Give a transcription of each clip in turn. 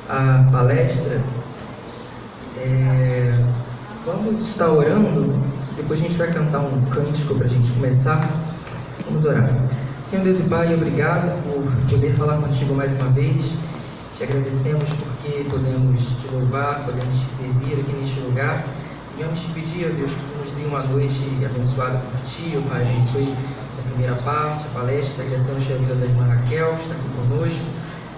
a palestra, vamos estar orando. Depois a gente vai cantar um cântico para a gente começar. Vamos orar. Senhor Deus e Pai, obrigado por poder falar contigo mais uma vez. Te agradecemos porque podemos te louvar, podemos te servir aqui neste lugar. E vamos te pedir, ó Deus, que tu nos dê uma noite abençoada por ti, ó Pai. Abençoe essa primeira parte, a palestra. Te agradecemos pela vida da irmã Raquel, que está aqui conosco.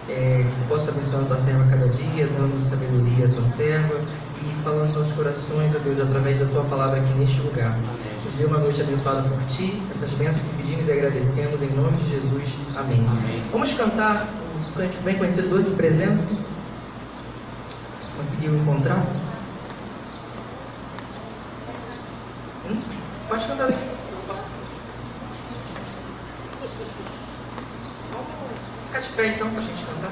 Que tu possa abençoar a tua serva cada dia, dando sabedoria à tua serva e falando nos nossos corações, ó Deus, através da tua palavra aqui neste lugar. Nos dê uma noite abençoada por ti, essas bênçãos que pedimos e agradecemos em nome de Jesus. Amém. Amém. Vamos cantar o cântico bem conhecido, Doce Presença. Conseguiu encontrar? Pode cantar daqui. Vamos ficar de pé então para a gente cantar.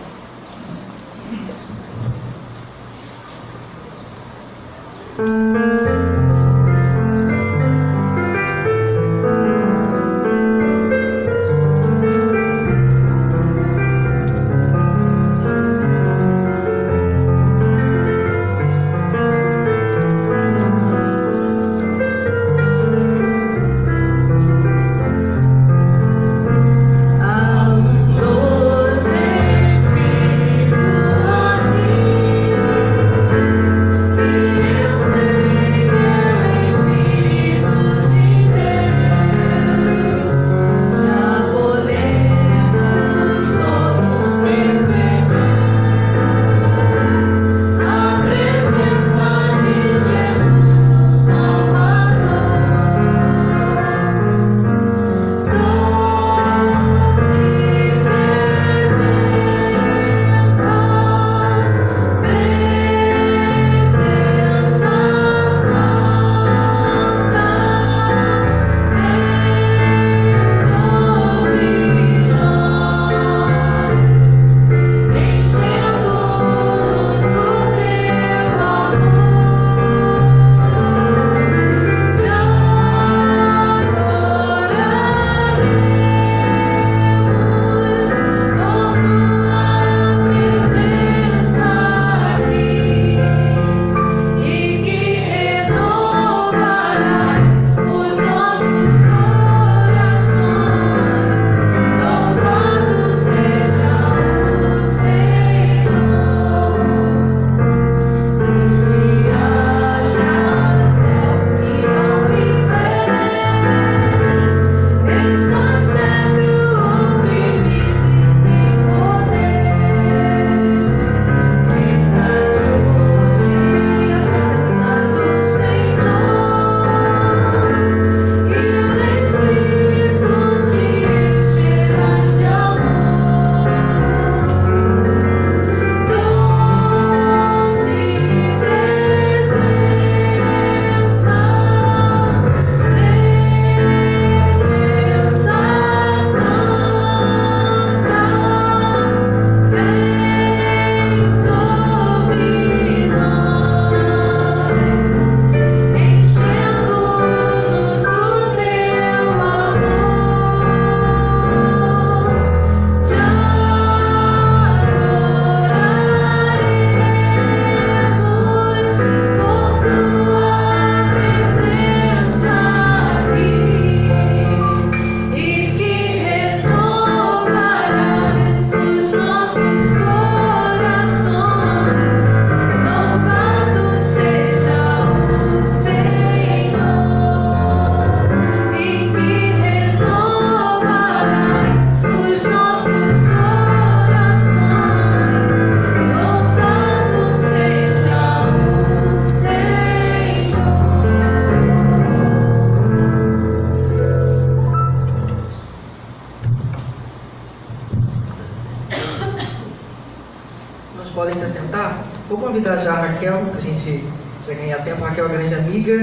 Podem se assentar. Vou convidar já a Raquel, para a gente já ganhar tempo. A Raquel é uma grande amiga,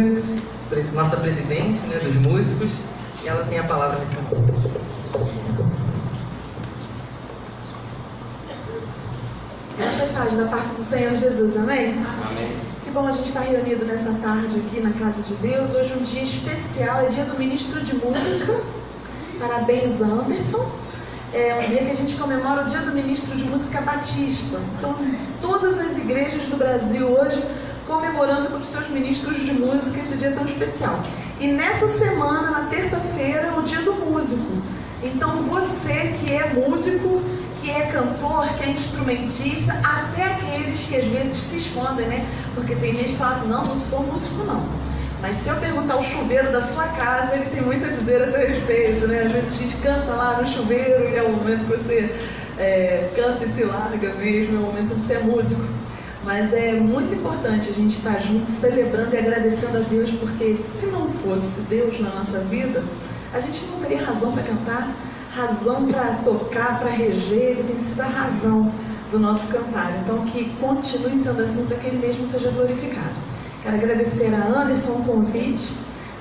nossa presidente, né, dos músicos, e ela tem a palavra nesse momento. Essa é a paz da parte do Senhor Jesus, amém? Amém. Que bom a gente estar reunido nessa tarde aqui na casa de Deus. Hoje é um dia especial, é dia do ministro de música. Parabéns, Anderson. é um dia que a gente comemora o Dia do Ministro de Música Batista. Então, todas as igrejas do Brasil hoje comemorando com os seus ministros de música esse dia tão especial. E nessa semana, na terça-feira, é o Dia do Músico. Então, você que é músico, que é cantor, que é instrumentista, até aqueles que às vezes se escondem, né? Porque tem gente que fala assim, não sou músico não. Mas se eu perguntar o chuveiro da sua casa, ele tem muito a dizer a seu respeito, né? Às vezes a gente canta lá no chuveiro e é o momento que você canta e se larga mesmo, é o momento que você é músico. Mas é muito importante a gente estar juntos, celebrando e agradecendo a Deus, porque se não fosse Deus na nossa vida, a gente não teria razão para cantar, razão para tocar, para reger. Ele tem sido a razão do nosso cantar. Então que continue sendo assim, para que Ele mesmo seja glorificado. Quero agradecer a Anderson o convite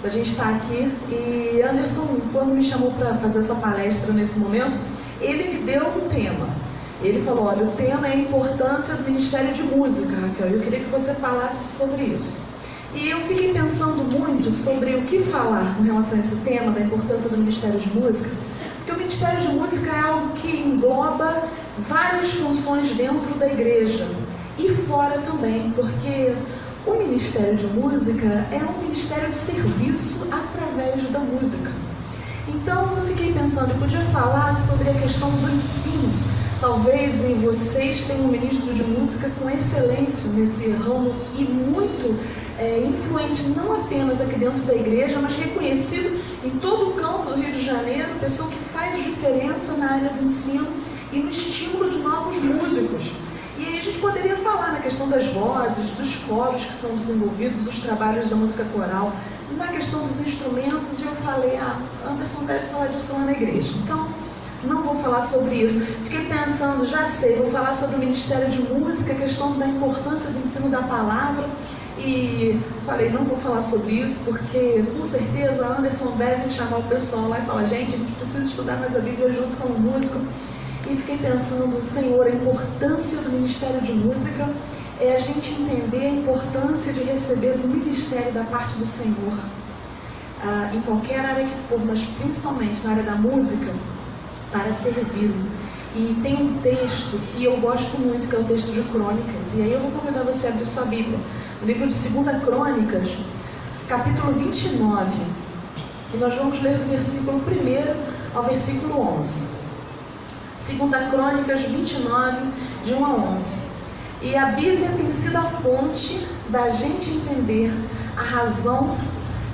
da gente estar aqui. E Anderson, quando me chamou para fazer essa palestra nesse momento, ele me deu um tema. Ele falou, olha, o tema é a importância do Ministério de Música, Raquel. Eu queria que você falasse sobre isso. E eu fiquei pensando muito sobre o que falar com relação a esse tema da importância do Ministério de Música, porque o Ministério de Música é algo que engloba várias funções dentro da igreja e fora também, porque o Ministério de Música é um ministério de serviço através da música. Então eu fiquei pensando, eu podia falar sobre a questão do ensino. Talvez em vocês tenham um ministro de música com excelência nesse ramo e muito influente, não apenas aqui dentro da igreja, mas reconhecido em todo o campo do Rio de Janeiro, pessoa que faz diferença na área do ensino e no estímulo de novos músicos. E aí a gente poderia falar na questão das vozes, dos coros que são desenvolvidos, dos trabalhos da música coral, na questão dos instrumentos, e eu falei, Anderson deve falar disso lá na igreja. Então, não vou falar sobre isso. Fiquei pensando, já sei, vou falar sobre o Ministério de Música, a questão da importância do ensino da palavra, e falei, não vou falar sobre isso, porque com certeza Anderson deve chamar o pessoal lá e falar, gente, a gente precisa estudar mais a Bíblia junto com o músico. E fiquei pensando, Senhor, a importância do Ministério de Música é a gente entender a importância de receber do ministério da parte do Senhor, em qualquer área que for, mas principalmente na área da música, para servir. E tem um texto que eu gosto muito, que é o texto de Crônicas, e aí eu vou convidar você a abrir sua Bíblia, no livro de 2 Crônicas, capítulo 29, e nós vamos ler do versículo 1 ao versículo 11. 2 Crônicas 29, de 1 a 11. E a Bíblia tem sido a fonte da gente entender a razão,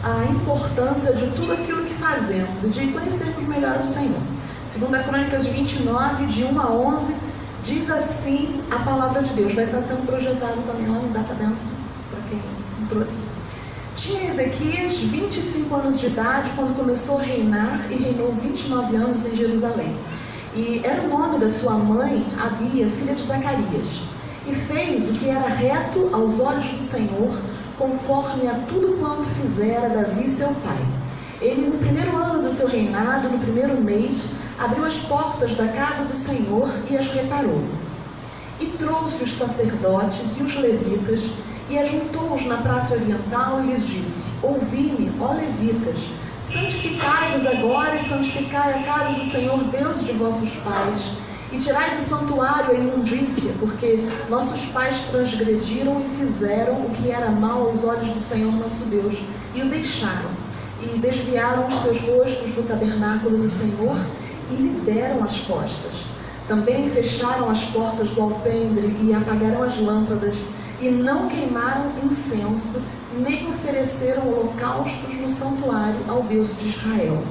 a importância de tudo aquilo que fazemos e de conhecermos melhor o Senhor. 2 Crônicas 29, de 1 a 11, diz assim a palavra de Deus. Vai estar sendo projetado também lá no Data Dance, para quem não trouxe. Tinha Ezequias 25 anos de idade quando começou a reinar e reinou 29 anos em Jerusalém. E era o nome da sua mãe, Abia, filha de Zacarias. E fez o que era reto aos olhos do Senhor, conforme a tudo quanto fizera Davi seu pai. Ele, no primeiro ano do seu reinado, no primeiro mês, abriu as portas da casa do Senhor e as reparou. E trouxe os sacerdotes e os levitas, e ajuntou-os na praça oriental e lhes disse, ouvi-me, ó levitas, santificai-vos agora e santificai a casa do Senhor Deus de vossos pais, e tirai do santuário a imundícia, porque nossos pais transgrediram e fizeram o que era mal aos olhos do Senhor nosso Deus, e o deixaram, e desviaram os seus rostos do tabernáculo do Senhor, e lhe deram as costas. Também fecharam as portas do alpendre e apagaram as lâmpadas, e não queimaram incenso, nem ofereceram holocaustos no santuário ao Deus de Israel.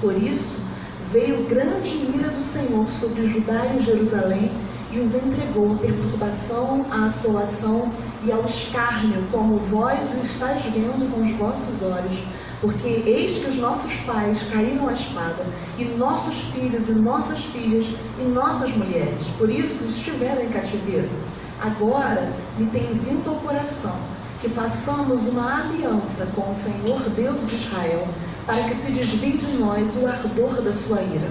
Por isso, veio grande ira do Senhor sobre Judá e Jerusalém, e os entregou à perturbação, à assolação e ao escárnio, como vós o estáis vendo com os vossos olhos, porque eis que os nossos pais caíram à espada, e nossos filhos e nossas filhas e nossas mulheres, por isso estiveram em cativeiro. Agora me tem vindo ao coração que façamos uma aliança com o Senhor Deus de Israel, para que se desvie de nós o ardor da sua ira.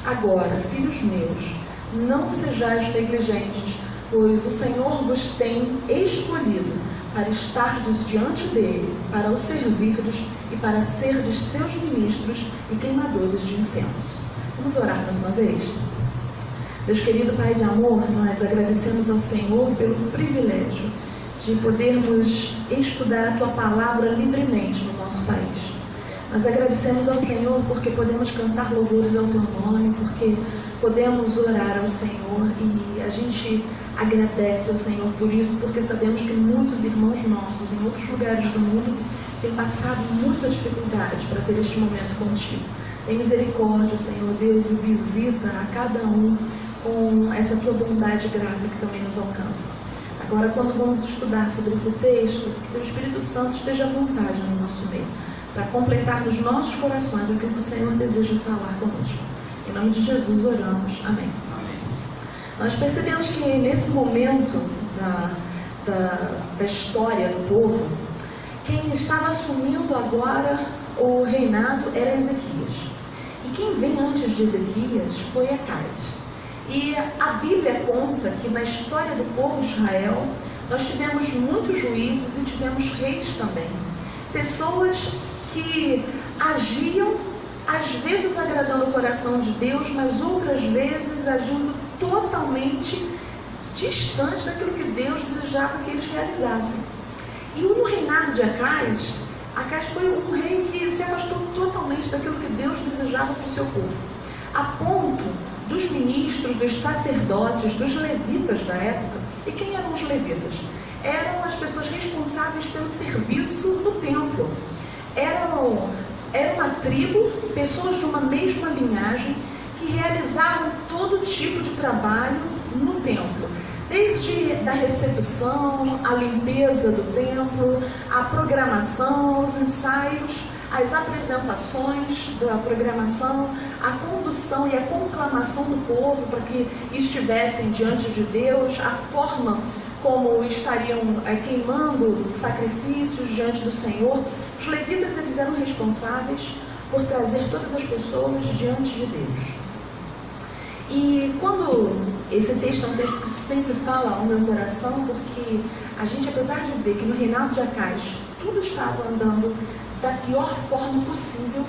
Agora, filhos meus, não sejais negligentes, pois o Senhor vos tem escolhido para estardes diante dele, para o servirdes e para serdes seus ministros e queimadores de incenso. Vamos orar mais uma vez? Deus querido, Pai de amor, nós agradecemos ao Senhor pelo privilégio de podermos estudar a Tua Palavra livremente no nosso país. Nós agradecemos ao Senhor porque podemos cantar louvores ao Teu nome, porque podemos orar ao Senhor, e a gente agradece ao Senhor por isso, porque sabemos que muitos irmãos nossos em outros lugares do mundo têm passado muita dificuldade para ter este momento contigo. Tem misericórdia, Senhor Deus, e visita a cada um com essa Tua bondade e graça que também nos alcança. Agora, quando vamos estudar sobre esse texto, que Teu Espírito Santo esteja à vontade no nosso meio, para completar nos nossos corações aquilo que o Senhor deseja falar conosco. Em nome de Jesus oramos. Amém. Nós percebemos que nesse momento da história do povo, quem estava assumindo agora o reinado era Ezequias. E quem vem antes de Ezequias foi Acais. E a Bíblia conta que na história do povo de Israel, nós tivemos muitos juízes e tivemos reis também. Pessoas que agiam, às vezes agradando o coração de Deus, mas outras vezes agindo totalmente distante daquilo que Deus desejava que eles realizassem. E no reinado de Acais foi um rei que se afastou totalmente daquilo que Deus desejava para o seu povo, a ponto dos ministros, dos sacerdotes, dos levitas da época. E quem eram os levitas? Eram as pessoas responsáveis pelo serviço no templo. Era uma tribo, pessoas de uma mesma linhagem, que realizavam todo tipo de trabalho no templo, desde da recepção, a limpeza do templo, a programação, os ensaios, as apresentações da programação, a condução e a conclamação do povo para que estivessem diante de Deus, a forma como estariam queimando sacrifícios diante do Senhor. Os levitas, eles eram responsáveis por trazer todas as pessoas diante de Deus. E quando esse texto é um texto que sempre fala ao meu coração, porque a gente, apesar de ver que no reinado de Acais tudo estava andando da pior forma possível,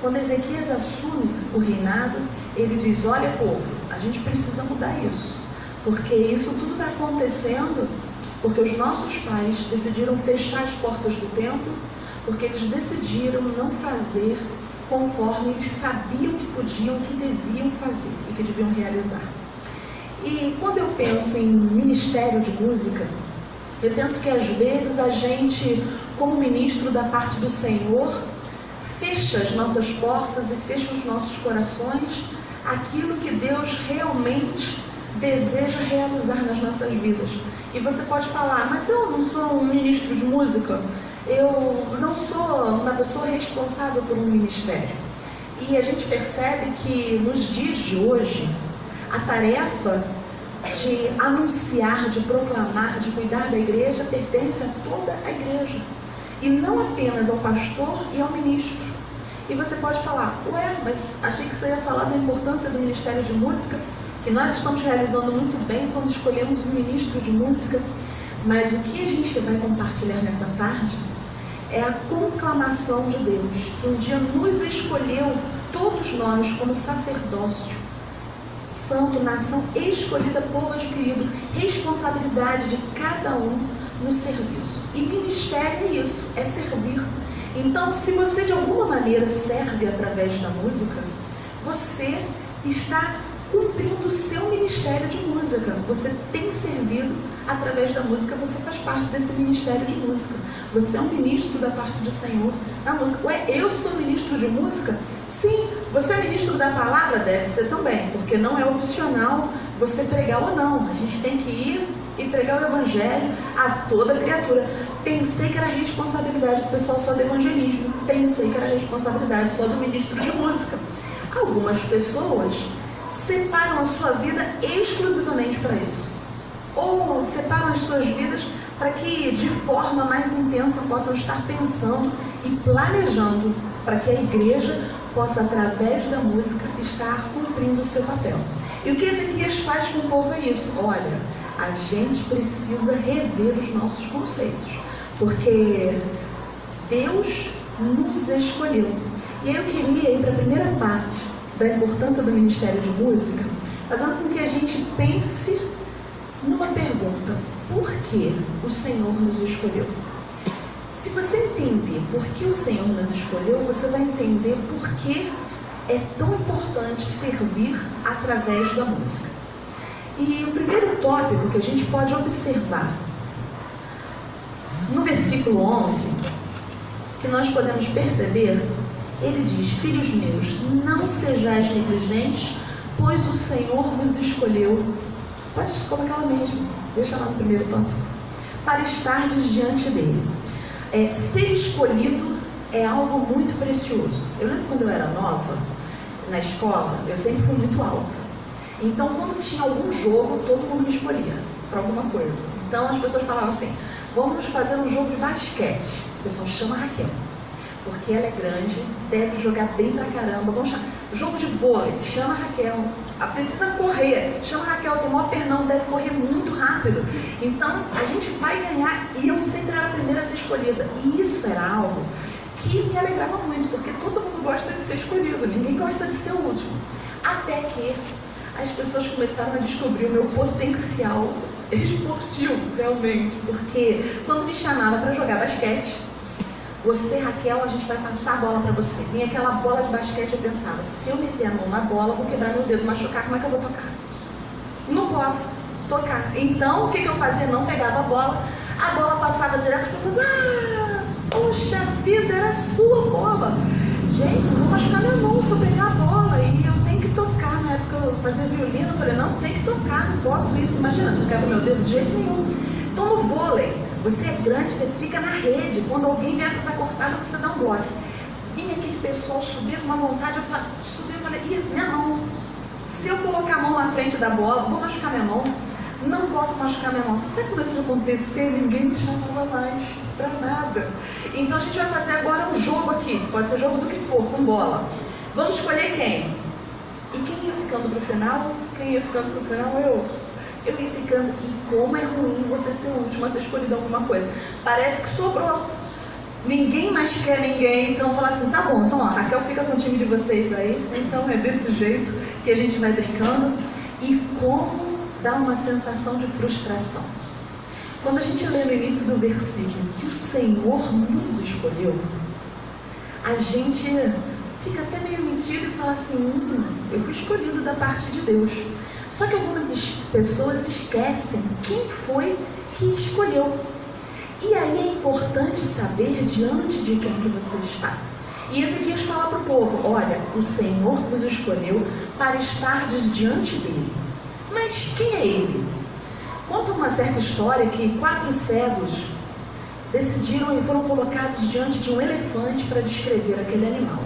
quando Ezequias assume o reinado, ele diz: olha, povo, a gente precisa mudar isso, porque isso tudo está acontecendo porque os nossos pais decidiram fechar as portas do templo, porque eles decidiram não fazer conforme eles sabiam que podiam, que deviam fazer e que deviam realizar. E quando eu penso em ministério de música, eu penso que às vezes a gente, como ministro da parte do Senhor, fecha as nossas portas e fecha os nossos corações aquilo que Deus realmente deseja realizar nas nossas vidas. E você pode falar: mas eu não sou um ministro de música, eu não sou uma pessoa responsável por um ministério. E a gente percebe que nos dias de hoje, a tarefa de anunciar, de proclamar, de cuidar da igreja pertence a toda a igreja, e não apenas ao pastor e ao ministro. E você pode falar: ué, mas achei que você ia falar da importância do ministério de música, que nós estamos realizando muito bem quando escolhemos um ministro de música. Mas o que a gente vai compartilhar nessa tarde é a conclamação de Deus, que um dia nos escolheu, todos nós, como sacerdócio, santo, nação escolhida, povo adquirido, responsabilidade de cada um no serviço. E ministério é isso, é servir. Então, se você de alguma maneira serve através da música, você está cumprindo o seu ministério de música. Você tem servido através da música, você faz parte desse ministério de música. Você é um ministro da parte do Senhor na música. Ué, eu sou ministro de música? Sim. Você é ministro da palavra? Deve ser também, porque não é opcional você pregar ou não. A gente tem que ir e pregar o evangelho a toda criatura. Pensei que era responsabilidade do pessoal só do evangelismo. Pensei que era responsabilidade só do ministro de música. Algumas pessoas separam a sua vida exclusivamente para isso, ou separam as suas vidas para que de forma mais intensa possam estar pensando e planejando para que a igreja possa, através da música, estar cumprindo o seu papel. E o que Ezequias faz com o povo é isso: olha, a gente precisa rever os nossos conceitos, porque Deus nos escolheu. E eu queria ir para a primeira parte da importância do Ministério de Música, fazendo com que a gente pense numa pergunta: por que o Senhor nos escolheu? Se você entender por que o Senhor nos escolheu, você vai entender por que é tão importante servir através da música. E o primeiro tópico que a gente pode observar no versículo 11, que nós podemos perceber, ele diz: filhos meus, não sejais negligentes, pois o Senhor vos escolheu. Pode colocar ela mesmo, deixa lá no primeiro tópico, para estardes diante dele. Ser escolhido é algo muito precioso. Eu lembro quando eu era nova, na escola, eu sempre fui muito alta. Então, quando tinha algum jogo, todo mundo me escolhia para alguma coisa. Então, as pessoas falavam assim: vamos fazer um jogo de basquete. O pessoal chama a Raquel, porque ela é grande, deve jogar bem pra caramba. Vamos chamar. Jogo de vôlei, chama a Raquel. Precisa correr, chama a Raquel, tem maior pernão, deve correr muito rápido. Então, a gente vai ganhar. E eu sempre era a primeira a ser escolhida. E isso era algo que me alegrava muito, porque todo mundo gosta de ser escolhido, ninguém gosta de ser o último. Até que as pessoas começaram a descobrir o meu potencial esportivo, realmente. Porque quando me chamava para jogar basquete, você, Raquel, a gente vai passar a bola para você. Vinha aquela bola de basquete, eu pensava: se eu meter a mão na bola, vou quebrar meu dedo, machucar, como é que eu vou tocar? Não posso tocar. Então, o que eu fazia? Não pegava a bola passava direto, as pessoas: poxa vida, era a sua bola. Gente, eu vou machucar minha mão se eu pegar a bola, e eu tenho que tocar. Na época eu fazia violino, eu falei: não, tem que tocar, não posso isso. Imagina, se eu quebro meu dedo, de jeito nenhum. Então, no vôlei, você é grande, você fica na rede. Quando alguém vier para estar cortado, você dá um bloco. Vinha aquele pessoal subir com uma vontade, eu falei: ih, minha mão. Se eu colocar a mão na frente da bola, vou machucar minha mão. Não posso machucar minha mão. Você sabe quando isso acontecer, ninguém me chamava mais pra nada. Então a gente vai fazer agora um jogo aqui. Pode ser jogo do que for, com bola. Vamos escolher quem? E quem ia ficando pro final? Quem ia ficando pro final? Eu ia ficando. E como é ruim você ser o último a ser escolhido em alguma coisa. Parece que sobrou. Ninguém mais quer ninguém. Então falar assim: tá bom, então a Raquel fica com o time de vocês aí. Então é desse jeito que a gente vai brincando. E como dá uma sensação de frustração. Quando a gente lê no início do versículo que o Senhor nos escolheu, a gente fica até meio metido e fala assim: eu fui escolhido da parte de Deus. Só que algumas pessoas esquecem quem foi que escolheu. E aí é importante saber diante de quem que você está. E Ezequias fala para o povo: olha, o Senhor vos escolheu para estardes diante dele. Mas quem é ele? Conta uma certa história que 4 cegos decidiram e foram colocados diante de um elefante para descrever aquele animal.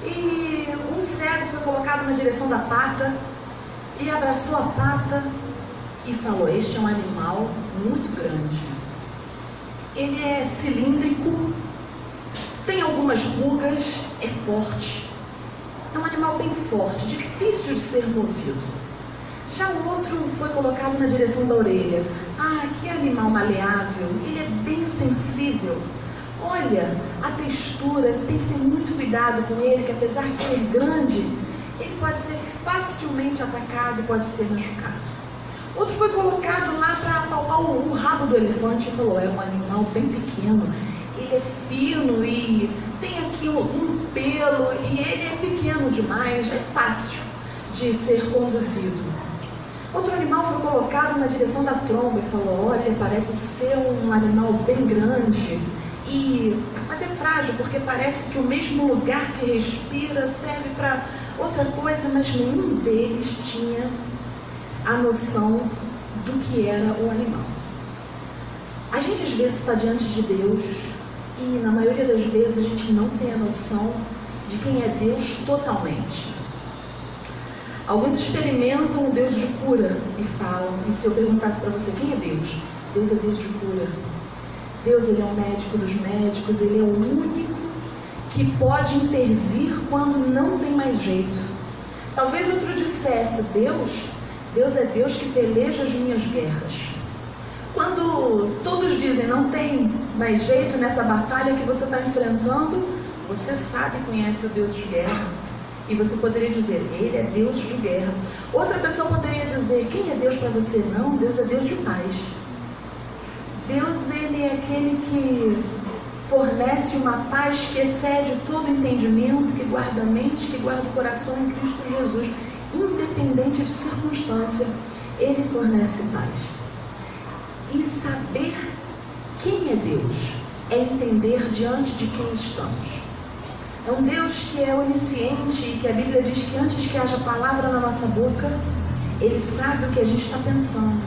E um cego foi colocado na direção da pata e abraçou a pata e falou: este é um animal muito grande. Ele é cilíndrico, tem algumas rugas, é forte. É um animal bem forte, difícil de ser movido. Já o outro foi colocado na direção da orelha. Que animal maleável, ele é bem sensível. Olha, a textura, tem que ter muito cuidado com ele, que apesar de ser grande, ele pode ser facilmente atacado e pode ser machucado. Outro foi colocado lá para apalpar o rabo do elefante e falou: é um animal bem pequeno, ele é fino e tem aqui um pelo e ele é pequeno demais, é fácil de ser conduzido. Outro animal foi colocado na direção da tromba e falou: olha, parece ser um animal bem grande, mas é frágil, porque parece que o mesmo lugar que respira serve para outra coisa, mas nenhum deles tinha a noção do que era o animal. A gente às vezes está diante de Deus e na maioria das vezes a gente não tem a noção de quem é Deus totalmente. Alguns experimentam o Deus de cura e falam: e se eu perguntasse para você, quem é Deus? Deus é Deus de cura. Deus, ele é o médico dos médicos, ele é o único que pode intervir quando não tem mais jeito. Talvez outro dissesse: Deus é Deus que peleja as minhas guerras. Quando todos dizem: não tem mais jeito nessa batalha que você está enfrentando, você sabe e conhece o Deus de guerra. E você poderia dizer, Ele é Deus de guerra. Outra pessoa poderia dizer, quem é Deus para você? Não, Deus é Deus de paz. Deus, Ele é aquele que fornece uma paz que excede todo entendimento, que guarda a mente, que guarda o coração em Cristo Jesus. Independente de circunstância, Ele fornece paz. E saber quem é Deus é entender diante de quem estamos. É um Deus que é onisciente e que a Bíblia diz que antes que haja palavra na nossa boca, Ele sabe o que a gente está pensando.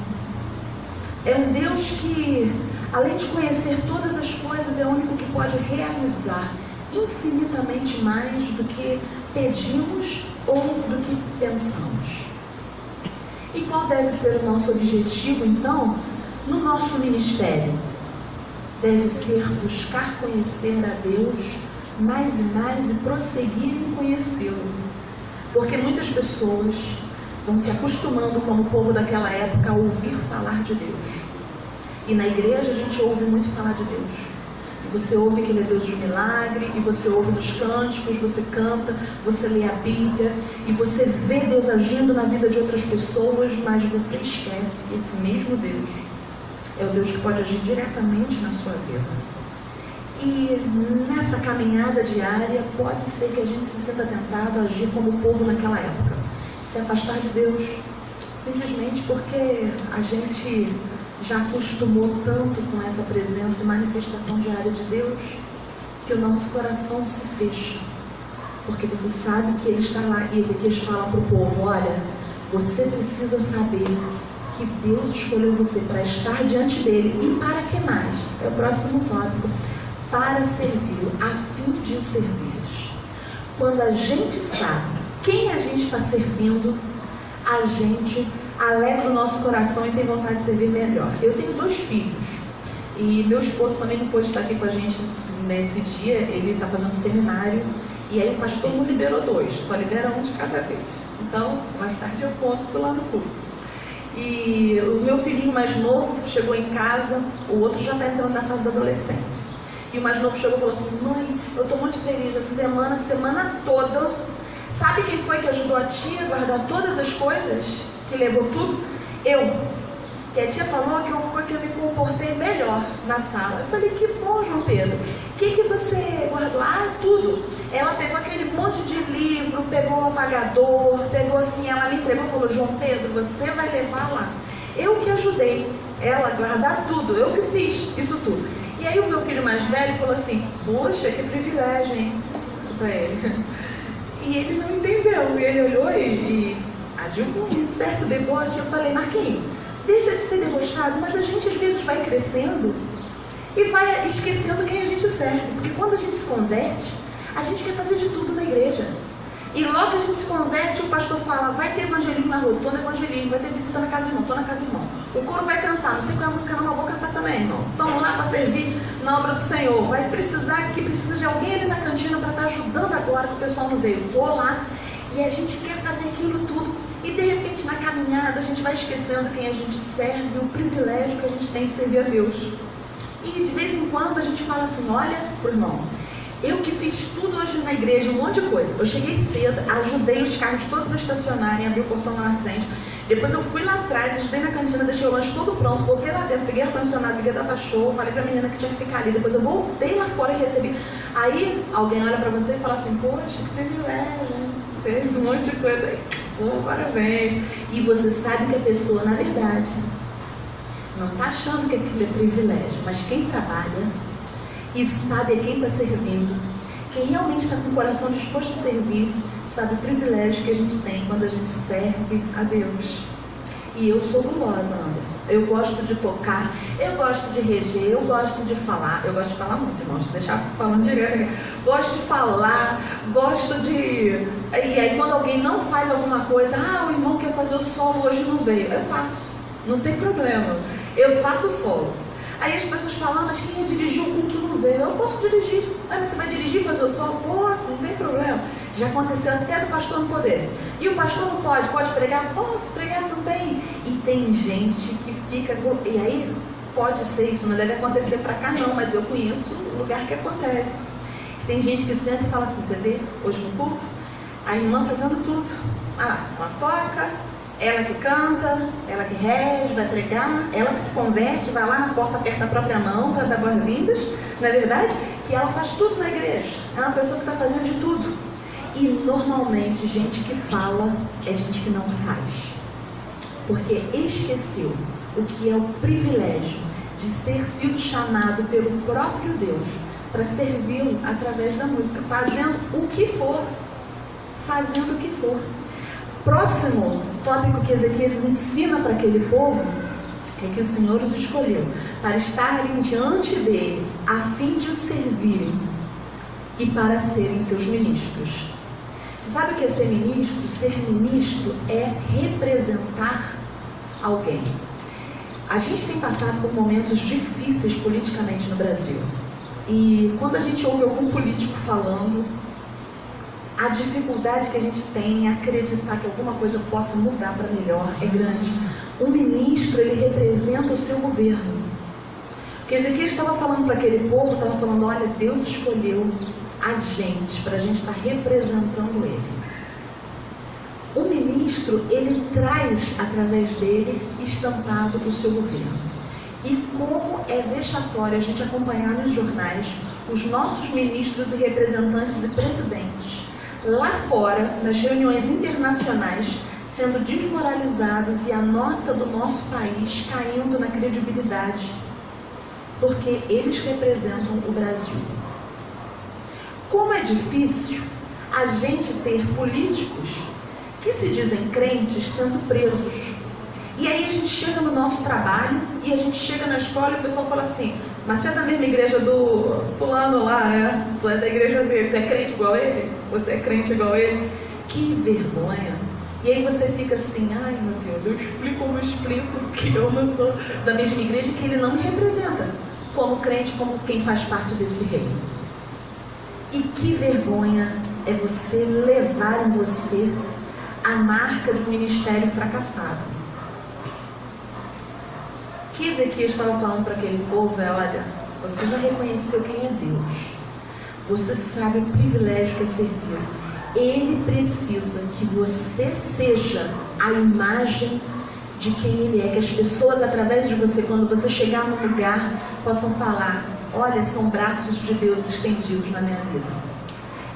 É um Deus que, além de conhecer todas as coisas, é o único que pode realizar infinitamente mais do que pedimos ou do que pensamos. E qual deve ser o nosso objetivo, então, no nosso ministério? Deve ser buscar conhecer a Deus mais e mais e prosseguir em conhecê-lo. Porque muitas pessoas vão se acostumando, como o povo daquela época, a ouvir falar de Deus. E na igreja a gente ouve muito falar de Deus. E você ouve que Ele é Deus de milagre, e você ouve nos cânticos, você canta, você lê a Bíblia, e você vê Deus agindo na vida de outras pessoas, mas você esquece que esse mesmo Deus é o Deus que pode agir diretamente na sua vida. E nessa caminhada diária, pode ser que a gente se sinta tentado a agir como o povo naquela época. Se afastar de Deus, simplesmente porque a gente já acostumou tanto com essa presença e manifestação diária de Deus, que o nosso coração se fecha. Porque você sabe que Ele está lá. E Ezequias fala para o povo, olha, você precisa saber que Deus escolheu você para estar diante dEle. E para que mais? É o próximo tópico. Para servi-lo, a fim de o servirdes. Quando a gente sabe quem a gente está servindo, a gente alegra o nosso coração e tem vontade de servir melhor. Eu tenho 2 filhos e meu esposo também não pôde estar aqui com a gente nesse dia. Ele está fazendo seminário e aí o pastor não liberou 2, só libera um de cada vez. Então, mais tarde eu conto isso lá no culto. E o meu filhinho mais novo chegou em casa, o outro já está entrando na fase da adolescência. E o mais novo chegou e falou assim, mãe, eu estou muito feliz essa semana toda. Sabe quem foi que ajudou a tia a guardar todas as coisas? Que levou tudo? Eu. Que a tia falou que eu foi que eu me comportei melhor na sala. Eu falei, que bom, João Pedro. O que você guardou? Ah, tudo. Ela pegou aquele monte de livro, pegou o apagador, pegou assim, ela me entregou e falou, João Pedro, você vai levar lá. Eu que ajudei ela a guardar tudo, eu que fiz isso tudo. E aí o meu filho mais velho falou assim, poxa, que privilégio, hein? Pra ele. E ele não entendeu, e ele olhou e agiu com um certo deboche. Eu falei, Marquinhos, deixa de ser debochado, mas a gente às vezes vai crescendo e vai esquecendo quem a gente serve. Porque quando a gente se converte, a gente quer fazer de tudo na igreja. E logo que a gente se converte, o pastor fala, vai ter evangelismo na rua, estou no evangelismo, vai ter visita na casa do irmão, estou na casa do irmão. O coro vai cantar, não sei qual é a música não, mas vou cantar também, irmão. Estamos lá para servir na obra do Senhor. Vai precisar, que precisa de alguém ali na cantina para estar ajudando agora, que o pessoal não veio. Estou lá. E a gente quer fazer aquilo tudo. E de repente na caminhada a gente vai esquecendo quem a gente serve, o privilégio que a gente tem de servir a Deus. E de vez em quando a gente fala assim, olha pro irmão, eu que fiz tudo hoje na igreja, um monte de coisa. Eu cheguei cedo, ajudei os carros todos a estacionarem, abri o portão lá na frente. Depois eu fui lá atrás, ajudei na cantina, deixei o lanche todo pronto, voltei lá dentro, liguei ar-condicionado, liguei data show, falei pra menina que tinha que ficar ali. Depois eu voltei lá fora e recebi. Aí alguém olha pra você e fala assim, poxa, que privilégio, hein? Fez um monte de coisa aí. Pô, parabéns. E você sabe que a pessoa, na verdade, não está achando que aquilo é privilégio, mas quem trabalha e sabe a quem está servindo, quem realmente está com o coração disposto a servir, sabe o privilégio que a gente tem quando a gente serve a Deus. E eu sou gulosa, Anderson. Eu gosto de tocar, eu gosto de reger, eu gosto de falar. Eu gosto de falar muito, irmão, deixa eu deixar falando direto. Gosto de falar, gosto de... E aí quando alguém não faz alguma coisa, o irmão quer fazer o solo, hoje não veio. Eu faço, não tem problema. Eu faço o solo. Aí as pessoas falam, mas quem ia dirigir o culto não veio. Eu posso dirigir. Você vai dirigir, fazer o solo? Posso, não tem problema. Já aconteceu até do pastor não poder. E o pastor não pode? Pode pregar? Posso pregar também. E tem gente que fica... E aí, pode ser isso, não deve acontecer pra cá não, mas eu conheço o lugar que acontece. Tem gente que senta e fala assim, você vê, hoje no culto, a irmã fazendo tudo. Ela toca, ela que canta, ela que rege, vai pregar, ela que se converte, vai lá na porta, aperta a própria mão para dar boas-vindas, não é verdade? Que ela faz tudo na igreja. É uma pessoa que está fazendo de tudo. E normalmente gente que fala é gente que não faz. Porque esqueceu o que é o privilégio de ter sido chamado pelo próprio Deus para servi-lo através da música, fazendo o que for. Fazendo o que for. Próximo tópico que Ezequias ensina para aquele povo é que o Senhor os escolheu para estarem diante dele a fim de o servirem e para serem seus ministros. Você sabe o que é ser ministro? Ser ministro é representar alguém. A gente tem passado por momentos difíceis politicamente no Brasil. E quando a gente ouve algum político falando, a dificuldade que a gente tem em acreditar que alguma coisa possa mudar para melhor é grande. Um ministro, ele representa o seu governo. Porque Ezequias estava falando para aquele povo, estava falando, olha, Deus escolheu a gente, para a gente estar representando ele. O ministro, ele traz através dele estampado o seu governo. E como é vexatório a gente acompanhar nos jornais os nossos ministros e representantes e presidentes lá fora, nas reuniões internacionais, sendo desmoralizados e a nota do nosso país caindo na credibilidade, porque eles representam o Brasil. Como é difícil a gente ter políticos que se dizem crentes sendo presos. E aí a gente chega no nosso trabalho e a gente chega na escola e o pessoal fala assim, mas tu é da mesma igreja do fulano lá, né? Tu é da igreja dele, tu é crente igual ele? Você é crente igual ele? Que vergonha! E aí você fica assim, ai meu Deus, eu explico que eu não sou da mesma igreja, que ele não me representa como crente, como quem faz parte desse reino. E que vergonha é você levar em você a marca de um ministério fracassado. O que Ezequias estava falando para aquele povo é, olha, você já reconheceu quem é Deus. Você sabe o privilégio que é servir. Ele precisa que você seja a imagem de quem Ele é. Que as pessoas, através de você, quando você chegar num lugar, possam falar, olha, são braços de Deus estendidos na minha vida.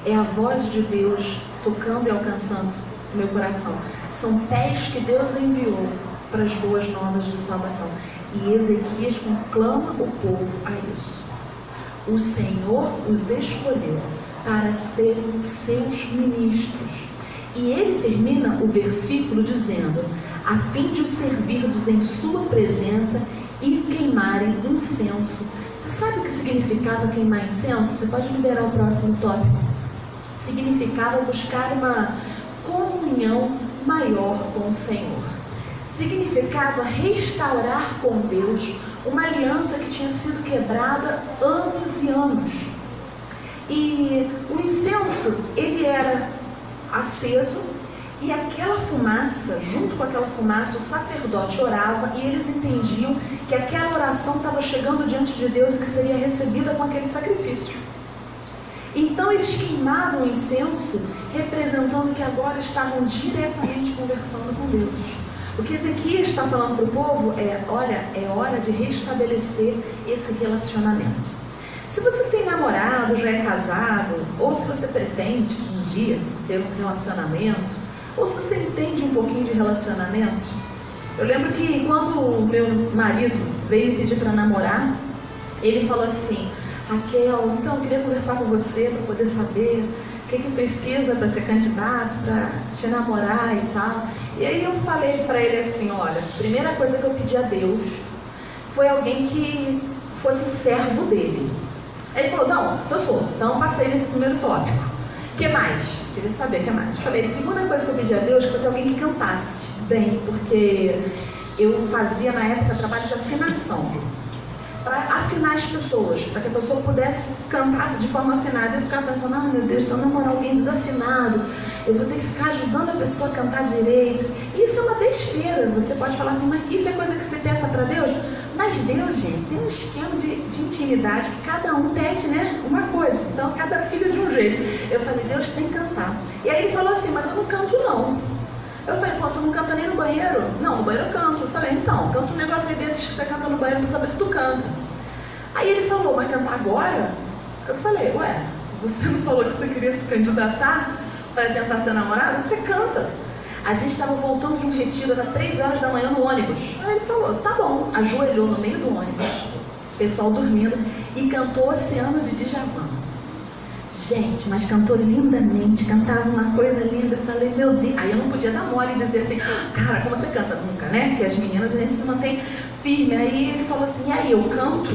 É a voz de Deus tocando e alcançando o meu coração. São pés que Deus enviou para as boas novas de salvação. E Ezequias conclama o povo a isso. O Senhor os escolheu para serem seus ministros. E ele termina o versículo dizendo, a fim de os servirdes em sua presença e queimarem incenso. Você sabe o que significava queimar incenso? Você pode liberar o próximo tópico. Significava buscar uma comunhão maior com o Senhor. Significava restaurar com Deus uma aliança que tinha sido quebrada anos e anos. E o incenso, ele era aceso, e aquela fumaça, junto com aquela fumaça, o sacerdote orava e eles entendiam que aquela oração estava chegando diante de Deus e que seria recebida com aquele sacrifício. Então eles queimavam o incenso, representando que agora estavam diretamente conversando com Deus. O que Ezequias está falando para o povo é, olha, é hora de restabelecer esse relacionamento. Se você tem namorado, já é casado, ou se você pretende um dia ter um relacionamento, ou se você entende um pouquinho de relacionamento, eu lembro que quando o meu marido veio pedir para namorar, ele falou assim, Raquel, então eu queria conversar com você para poder saber o que precisa para ser candidato, para te namorar e tal. E aí eu falei para ele assim, olha, a primeira coisa que eu pedi a Deus foi alguém que fosse servo dele. Aí ele falou, não, se eu sou. Então eu passei nesse primeiro tópico. O que mais? Queria saber o que mais. Falei, a segunda coisa que eu pedi a Deus fosse alguém que cantasse bem, porque eu fazia na época trabalho de afinação, para afinar as pessoas, para que a pessoa pudesse cantar de forma afinada. Eu ficava pensando, ah meu Deus, se eu namorar alguém desafinado, eu vou ter que ficar ajudando a pessoa a cantar direito. Isso é uma besteira. Você pode falar assim, mas isso é coisa que você peça para Deus? Mas Mas Deus, gente, tem um esquema de intimidade que cada um pede, né? Uma coisa. Então, cada filho de um jeito. Eu falei, Deus tem que cantar. E aí ele falou assim, mas eu não canto não. Eu falei, pô, tu não canta nem no banheiro? Não, no banheiro eu canto. Eu falei, então, canta um negócio aí desses que você canta no banheiro pra saber se tu canta. Aí ele falou, mas cantar agora? Eu falei, ué, você não falou que você queria se candidatar para tentar ser namorada? Você canta. A gente estava voltando de um retiro, era 3 horas da manhã no ônibus. Aí ele falou, tá bom, ajoelhou no meio do ônibus, o pessoal dormindo, e cantou Oceano de Djavan. Gente, mas cantou lindamente, cantava uma coisa linda. Eu falei, meu Deus. Aí eu não podia dar mole e dizer assim, cara, como você canta? Nunca, né? Porque as meninas, a gente se mantém firme. Aí ele falou assim, e aí, eu canto?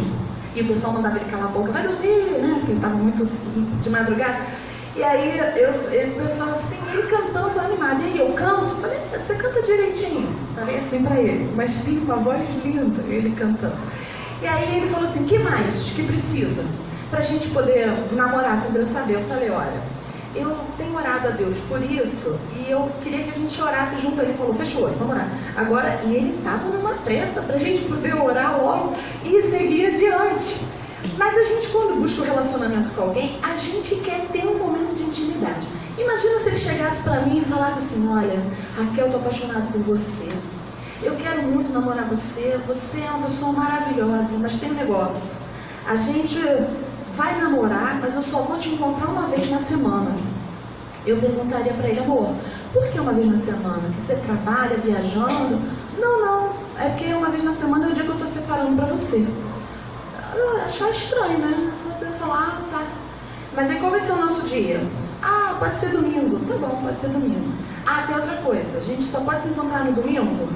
E o pessoal mandava ele calar a boca, vai dormir, né? Porque ele estava muito de madrugada. E aí o pessoal assim, ele cantando animado. E aí, eu canto? Eu falei, você canta direitinho. Falei assim pra ele, mas tinha uma voz linda, ele cantando. E aí ele falou assim, que mais que precisa pra gente poder namorar, sem Deus saber? Eu falei, olha, eu tenho orado a Deus por isso e eu queria que a gente orasse junto. Ele falou, fechou, vamos orar. Agora, e ele estava numa pressa pra gente poder orar logo e seguir adiante. Mas a gente, quando busca um relacionamento com alguém, a gente quer ter um momento de intimidade. Imagina se ele chegasse pra mim e falasse assim, olha, Raquel, eu tô apaixonado por você. Eu quero muito namorar você, você é uma pessoa maravilhosa, mas tem um negócio. A gente vai namorar, mas eu só vou te encontrar uma vez na semana. Eu perguntaria para ele, amor, por que uma vez na semana? Que você trabalha viajando? Não, é porque uma vez na semana é o dia que eu estou separando para você. Eu ia achar estranho, né? Mas eu ia falar, tá. Mas aí qual vai ser o nosso dia? Ah, pode ser domingo. Tá bom, pode ser domingo. Ah, tem outra coisa, a gente só pode se encontrar no domingo?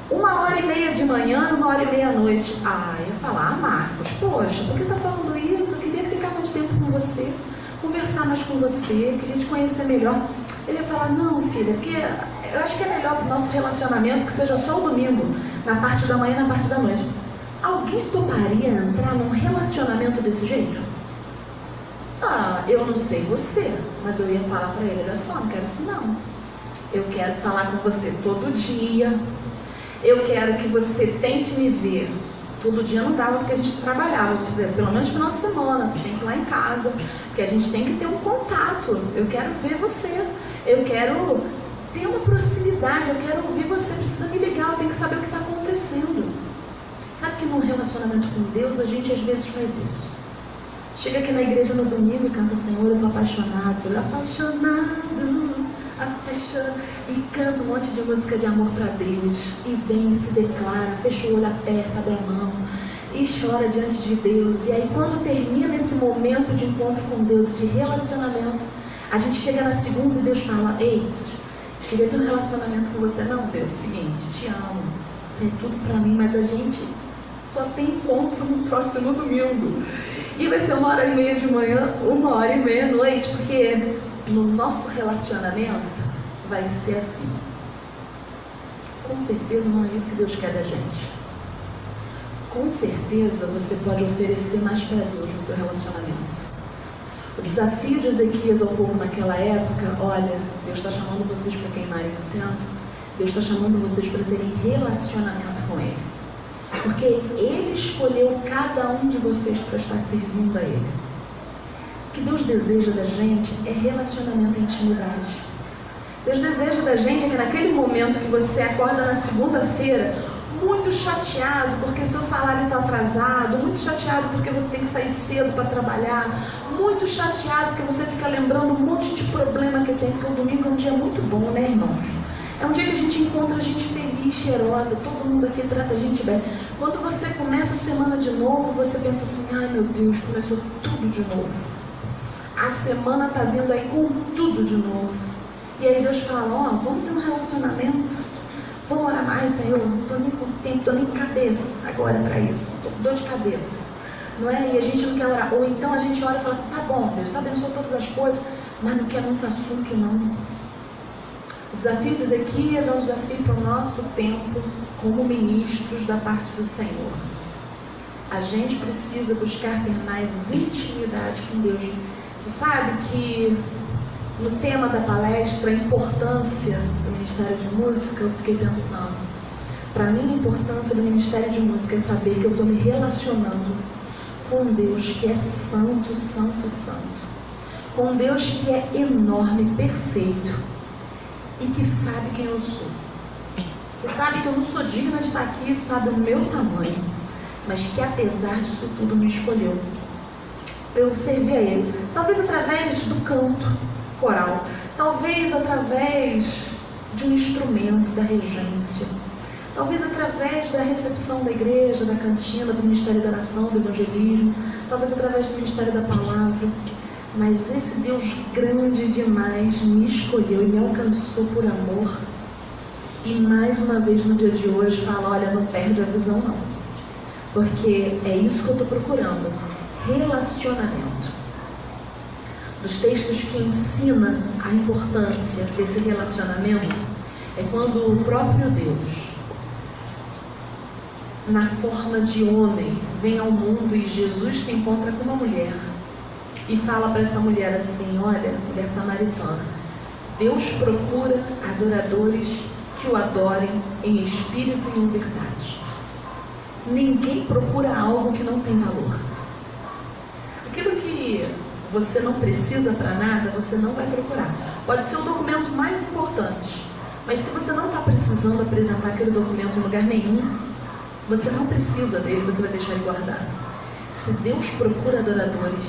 1h30 de manhã e 1h30 à noite. Ah, eu ia falar, Marcos, poxa, por que tá falando isso? Eu queria ficar mais tempo com você, conversar mais com você, queria te conhecer melhor. Ele ia falar, não, filha, porque eu acho que é melhor pro nosso relacionamento que seja só o domingo, na parte da manhã e na parte da noite. Alguém toparia entrar num relacionamento desse jeito? Ah, eu não sei você, mas eu ia falar pra ele, olha só, não quero isso não. Eu quero falar com você todo dia. Eu quero que você tente me ver. Todo dia não dava porque a gente trabalhava, pelo menos no final de semana, você tem que ir lá em casa, porque a gente tem que ter um contato. Eu quero ver você, eu quero ter uma proximidade, eu quero ouvir você, precisa me ligar, eu tenho que saber o que está acontecendo. Sabe que num relacionamento com Deus a gente às vezes faz isso. Chega aqui na igreja no domingo e canta, Senhor, eu estou apaixonado, apaixonado, e canta um monte de música de amor para Deus, e vem, se declara, fecha o olho, aperta, abre a mão, e chora diante de Deus. E aí quando termina esse momento de encontro com Deus, de relacionamento, a gente chega na segunda e Deus fala, ei, queria ter um relacionamento com você. Não, Deus, seguinte, te amo, você é tudo para mim, mas a gente só tem encontro no próximo domingo. E vai ser 1h30 de manhã, 1h30 à noite, porque no nosso relacionamento vai ser assim. Com certeza não é isso que Deus quer da gente. Com certeza você pode oferecer mais para Deus no seu relacionamento. O desafio de Ezequias ao povo naquela época, olha, Deus está chamando vocês para queimarem incenso, Deus está chamando vocês para terem relacionamento com Ele. Porque Ele escolheu cada um de vocês para estar servindo a Ele. O que Deus deseja da gente é relacionamento e intimidade. Deus deseja da gente é que naquele momento que você acorda na segunda-feira, muito chateado porque seu salário está atrasado, muito chateado porque você tem que sair cedo para trabalhar, muito chateado porque você fica lembrando um monte de problema que tem, porque o domingo é um dia muito bom, né, irmãos? É um dia que a gente encontra a gente feliz, cheirosa, todo mundo aqui trata a gente bem. Quando você começa a semana de novo, você pensa assim, ai meu Deus, começou tudo de novo. A semana está vindo aí com tudo de novo. E aí Deus fala, ó, vamos ter um relacionamento, vamos orar mais, Senhor, não estou nem com tempo, estou nem com cabeça agora para isso, estou com dor de cabeça. Não é? E a gente não quer orar. Ou então a gente ora e fala assim, tá bom, Deus, está abençoando todas as coisas, mas não quer muito assunto não. O desafio de Ezequias é um desafio para o nosso tempo como ministros da parte do Senhor. A gente precisa buscar ter mais intimidade com Deus. Você sabe que no tema da palestra, a importância do Ministério de Música, eu fiquei pensando. Para mim, a importância do Ministério de Música é saber que eu estou me relacionando com um Deus que é santo, santo, santo. Com um Deus que é enorme, perfeito e que sabe quem eu sou. E sabe que eu não sou digna de estar aqui, sabe o meu tamanho, mas que apesar disso tudo me escolheu para eu servir a Ele. Talvez através do canto coral, talvez através de um instrumento da regência, talvez através da recepção da igreja, da cantina, do Ministério da Oração, do Evangelismo, talvez através do Ministério da Palavra. Mas esse Deus grande demais me escolheu e me alcançou por amor. E mais uma vez no dia de hoje fala, olha, não perde a visão não. Porque é isso que eu estou procurando, relacionamento. Dos textos que ensinam a importância desse relacionamento, é quando o próprio Deus, na forma de homem, vem ao mundo e Jesus se encontra com uma mulher e fala para essa mulher assim, olha, mulher samaritana, Deus procura adoradores que o adorem em espírito e em verdade. Ninguém procura algo que não tem valor. Aquilo que você não precisa para nada, você não vai procurar. Pode ser o documento mais importante, mas se você não está precisando apresentar aquele documento em lugar nenhum, você não precisa dele, você vai deixar ele guardado. Se Deus procura adoradores,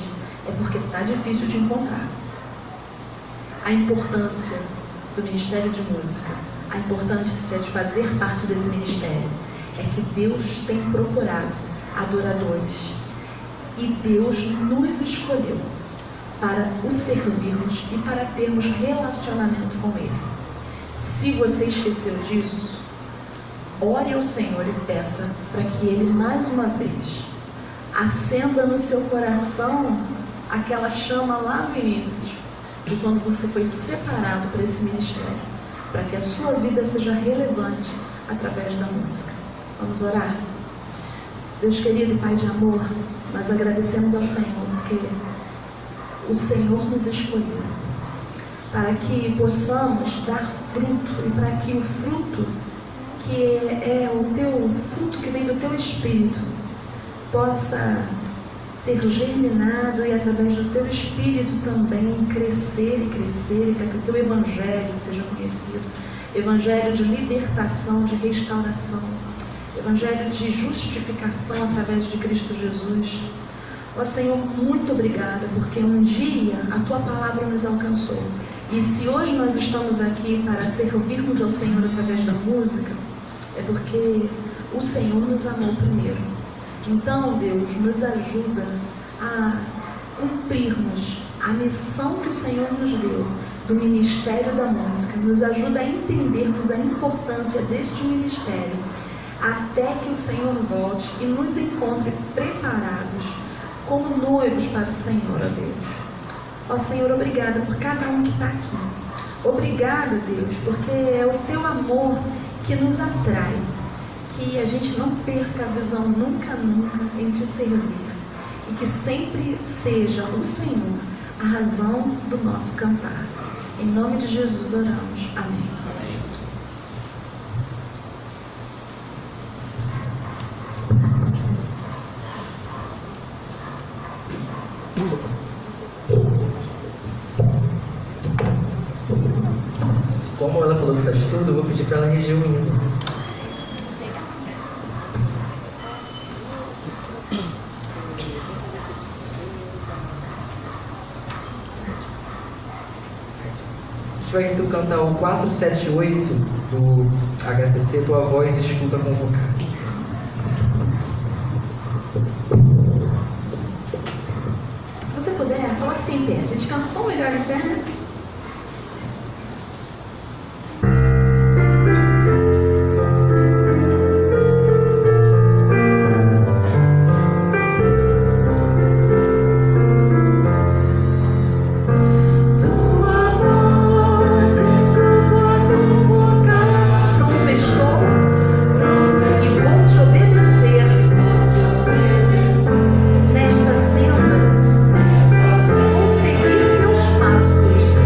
é porque está difícil de encontrar. A importância do Ministério de Música, a importância de fazer parte desse ministério, é que Deus tem procurado adoradores. E Deus nos escolheu para o servirmos e para termos relacionamento com Ele. Se você esqueceu disso, ore ao Senhor e peça para que Ele mais uma vez acenda no seu coração aquela chama lá no início, de quando você foi separado para esse ministério, para que a sua vida seja relevante através da música. Vamos orar? Deus querido e Pai de amor, nós agradecemos ao Senhor, porque o Senhor nos escolheu para que possamos dar fruto, e para que o fruto que é o teu fruto que vem do teu Espírito possa ser germinado e através do teu Espírito também crescer e crescer, e para que o teu Evangelho seja conhecido. Evangelho de libertação, de restauração, Evangelho de justificação através de Cristo Jesus. Ó Senhor, muito obrigada, porque um dia a Tua palavra nos alcançou. E se hoje nós estamos aqui para servirmos ao Senhor através da música, é porque o Senhor nos amou primeiro. Então, Deus, nos ajuda a cumprirmos a missão que o Senhor nos deu do Ministério da Música. Nos ajuda a entendermos a importância deste ministério, até que o Senhor volte e nos encontre preparados como noivos para o Senhor, ó Deus. Ó Senhor, obrigada por cada um que está aqui. Obrigada, Deus, porque é o Teu amor que nos atrai, que a gente não perca a visão nunca, nunca em Te servir, e que sempre seja o Senhor a razão do nosso cantar. Em nome de Jesus oramos. Amém. Como ela falou que faz tudo, eu vou pedir para ela reger o hino. A gente vai então cantar o 478 do HCC, Tua Voz Escuta Convocar. Se você puder, coloque assim em pé. A gente canta tão melhor em pé, né? Nesta senda, vou seguir teus passos.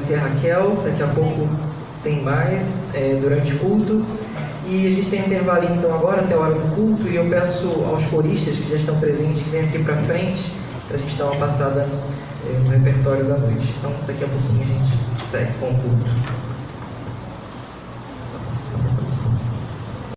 agradecer a Raquel, daqui a pouco tem mais, durante o culto. E a gente tem um intervalinho então agora até a hora do culto, e eu peço aos coristas que já estão presentes que venham aqui para frente, para a gente dar uma passada no repertório da noite. Então daqui a pouquinho a gente segue com o culto.